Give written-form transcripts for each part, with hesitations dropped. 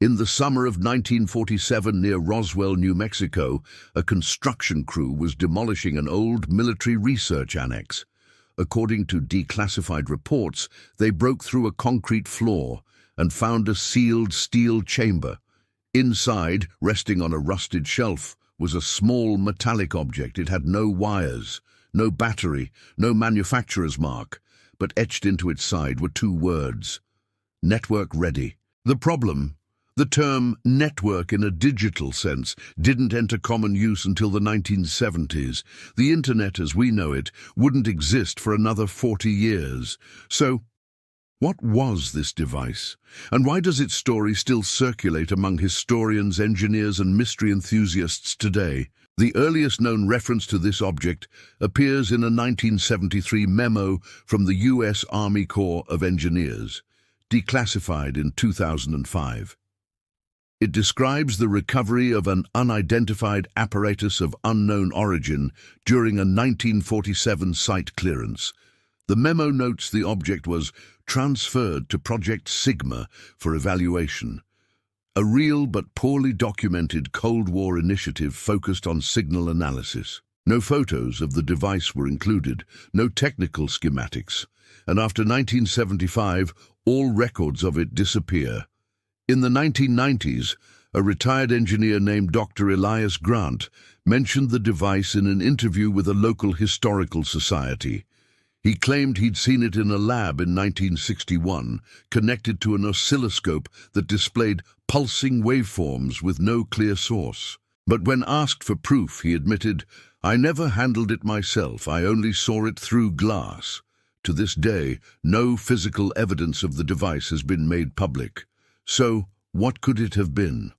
In the summer of 1947 near Roswell, New Mexico, a construction crew was demolishing an old military research annex. According to declassified reports, they broke through a concrete floor and found a sealed steel chamber. Inside, resting on a rusted shelf, was a small metallic object. It had no wires, no battery, no manufacturer's mark, but etched into its side were two words: network ready. The problem? The term network in a digital sense didn't enter common use until the 1970s. The internet as we know it wouldn't exist for another 40 years. So, what was this device? And why does its story still circulate among historians, engineers, and mystery enthusiasts today? The earliest known reference to this object appears in a 1973 memo from the U.S. Army Corps of Engineers, declassified in 2005. It describes the recovery of an unidentified apparatus of unknown origin during a 1947 site clearance. The memo notes the object was transferred to Project Sigma for evaluation, a real but poorly documented Cold War initiative focused on signal analysis. No photos of the device were included, no technical schematics, and after 1975, all records of it disappear. In the 1990s, a retired engineer named Dr. Elias Grant mentioned the device in an interview with a local historical society. He claimed he'd seen it in a lab in 1961, connected to an oscilloscope that displayed pulsing waveforms with no clear source. But when asked for proof, he admitted, "I never handled it myself, I only saw it through glass." To this day, no physical evidence of the device has been made public. So, what could it have been?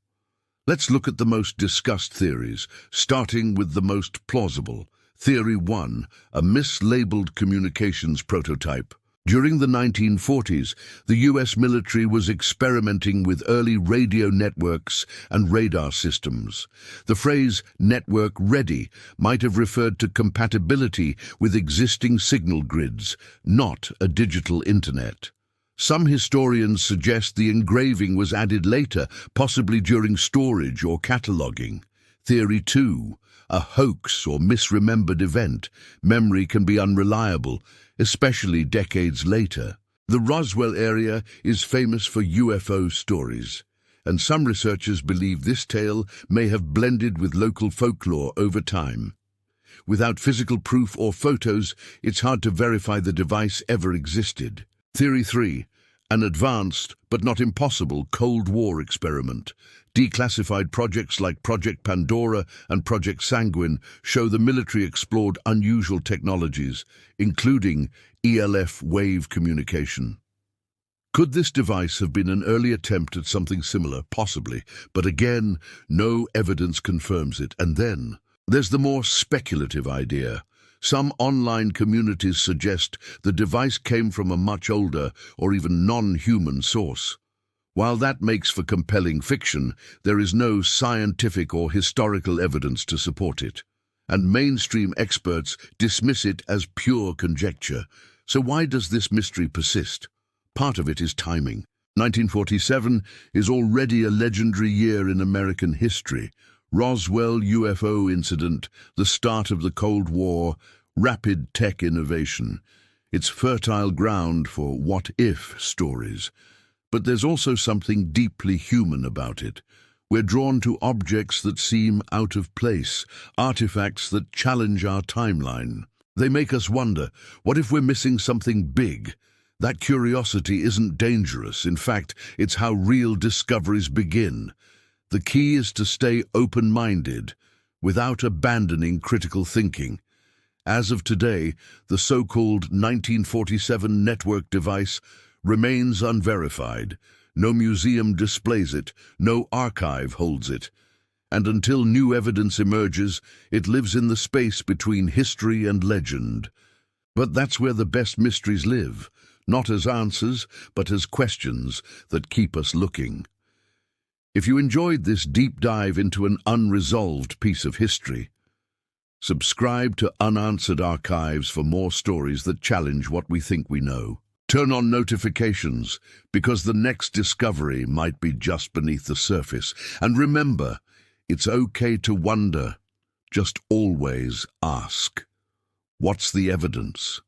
Let's look at the most discussed theories, starting with the most plausible. Theory 1, a mislabeled communications prototype. During the 1940s, the U.S. military was experimenting with early radio networks and radar systems. The phrase "network ready" might have referred to compatibility with existing signal grids, not a digital internet. Some historians suggest the engraving was added later, possibly during storage or cataloging. Theory 2, a hoax or misremembered event. Memory can be unreliable, especially decades later. The Roswell area is famous for UFO stories, and some researchers believe this tale may have blended with local folklore over time. Without physical proof or photos, it's hard to verify the device ever existed. Theory 3, an advanced, but not impossible, Cold War experiment. Declassified projects like Project Pandora and Project Sanguine show the military explored unusual technologies, including ELF wave communication. Could this device have been an early attempt at something similar? Possibly, but again, no evidence confirms it. And then, there's the more speculative idea. Some online communities suggest the device came from a much older or even non-human source. While that makes for compelling fiction, there is no scientific or historical evidence to support it, and mainstream experts dismiss it as pure conjecture. So why does this mystery persist? Part of it is timing. 1947 is already a legendary year in American history. Roswell UFO incident, the start of the Cold War, rapid tech innovation. It's fertile ground for what-if stories. But there's also something deeply human about it. We're drawn to objects that seem out of place, artifacts that challenge our timeline. They make us wonder, what if we're missing something big? That curiosity isn't dangerous. In fact, it's how real discoveries begin. The key is to stay open-minded, without abandoning critical thinking. As of today, the so-called 1947 network device remains unverified. No museum displays it, no archive holds it. And until new evidence emerges, it lives in the space between history and legend. But that's where the best mysteries live, not as answers, but as questions that keep us looking. If you enjoyed this deep dive into an unresolved piece of history, subscribe to Unanswered Archives for more stories that challenge what we think we know. Turn on notifications, because the next discovery might be just beneath the surface. And remember, it's okay to wonder. Just always ask. What's the evidence?